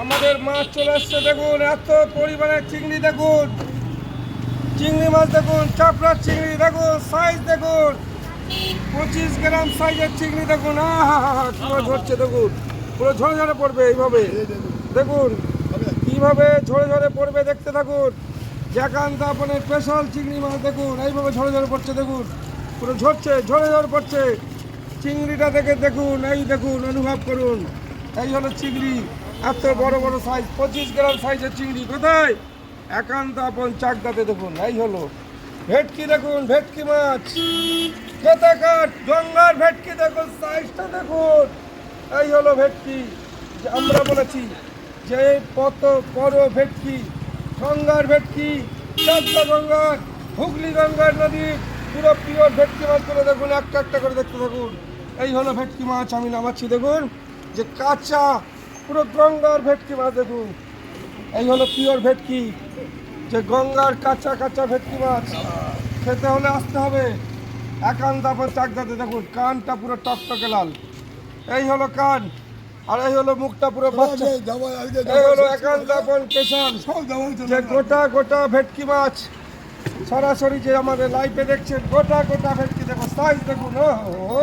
আমাদের মাছ চলে আসছে দেখুন, এত পরিমাণে চিংড়ি দেখুন, চিংড়ি মাছ দেখুন, চাপড়ার চিংড়ি দেখুন, সাইজ দেখুন, 25 গ্রাম সাইজের চিংড়ি দেখুন। পুরো ঝরছে দেখুন, পুরো ঝরে ঝরে পড়বে এইভাবে দেখুন, কিভাবে ঝরে ঝরে পড়বে দেখতে থাকুন। জ্যাকান্ত আপনার স্পেশাল চিংড়ি মাছ দেখুন, এইভাবে ঝরে ঝরে পড়ছে দেখুন, পুরো ঝরছে, ঝরে ঝরে পড়ছে। চিংড়িটা দেখে দেখুন, এই দেখুন, অনুভব করুন, এই হলো চিংড়ি, এত বড় বড় সাইজ, 25 গ্রাম সাইজের চিংড়ি। কোথায়? একান্ত আপন চাকদাতে দেখুন, এই হলো ভেটকি দেখুন, ভেটকি মাছ খেতে কাট, গঙ্গার ভেটকি দেখুন, সাইজটা দেখুন, এই হলো ভেটকি। আমরা বলেছি যে কত বড় ভেটকি, গঙ্গার ভেটকি, চাকদা গঙ্গার, হুগলি গঙ্গার নদীর পুরো পিওর ভেটকি মাছগুলো দেখুন, একটা একটা করে দেখতে থাকুন। এই হলো ভেটকি মাছ আমি নামাচ্ছি দেখুন, যে কাঁচা পুরো গঙ্গার ভেটকি মাছ দেখুন, এই হলো পিওর ভেটকি, যে গঙ্গার কাঁচা কাঁচা ভেটকি মাছ। খেতে হলে আসতে হবে একান্ত আপন চাকদাতে দেখুন, কানটা পুরো টকটকে লাল, এই হলো কান, আর এই হলো মুখটা পুরো বাচ্চা। এই হলো একান্ত আপন স্পেশাল, যে গোটা গোটা ভেটকি মাছ সরাসরি যে আমাদের লাইভে দেখছেন, গোটা গোটা ভেটকি দেখুন, সাইজ দেখুন, ও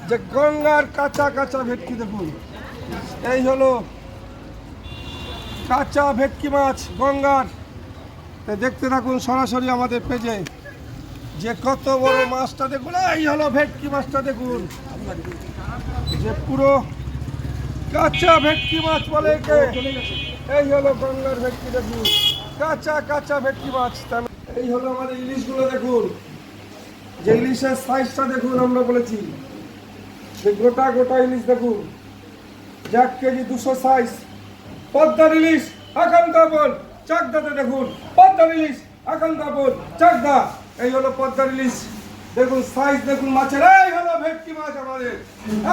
যে গঙ্গার কাঁচা কাঁচা ভেটকি দেখুন, এই হলো কাঁচা ভেটকি মাছ গঙ্গার। দেখতে থাকুন সরাসরি আমাদের পেজে, যে কত বড় মাছটা দেখুন, এই হলো ভেটকি মাছটা দেখুন, যে পুরো কাঁচা ভেটকি মাছ বলে একে, এই হলো গঙ্গার ভেটকি দেখুন, কাঁচা কাঁচা ভেটকি মাছ। এই হলো আমাদের ইলিশগুলো দেখুন, যে ইলিশের সাইজটা দেখুন, আমরা বলেছি যে গোটা গোটা ইলিশ দেখুন, 1 কেজি 200 সাইজ, পদ্মার ইলিশ একান্ত আপন চাকদাতে দেখুন, পদ্মার ইলিশ একান্ত আপন চাকদা, এই হলো পদ্মার ইলিশ দেখুন, সাইজ দেখুন মাছের, এই হলো ভেটকি মাছ আমাদের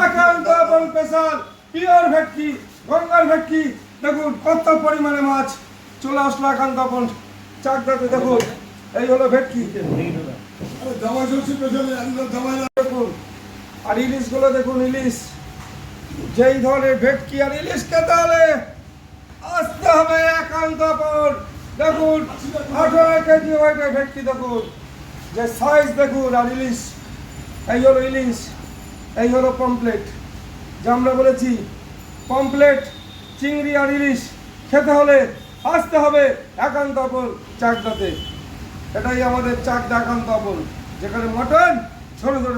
একান্ত আপন স্পেশাল পিওর ভেটকি, গঙ্গার ভেটকি দেখুন, কত পরিমাণে মাছ চলে আসলো একান্ত আপন চাকদাতে দেখুন, এই হলো ভেটকি দেখুন। আর ইলিশগুলো দেখুন, ইলিশ যেই ধরনের ভেটকি আর ইলিশ খেতে হলে আসতে হবে একান্ত আপন দেখুন, 18 কেজি ওয়েটের ভেটকি দেখুন, যে সাইজ দেখুন, আর ইলিশ, এই হলো ইলিশ, এই হলো পমপ্লেট, যে আমরা বলেছি পমপ্লেট চিংড়ি আর ইলিশ খেতে হলে আসতে হবে একান্ত আপন চাকদাতে। এটাই আমাদের চাকদা একান্ত আপন, যেখানে মটন ছোট ছোট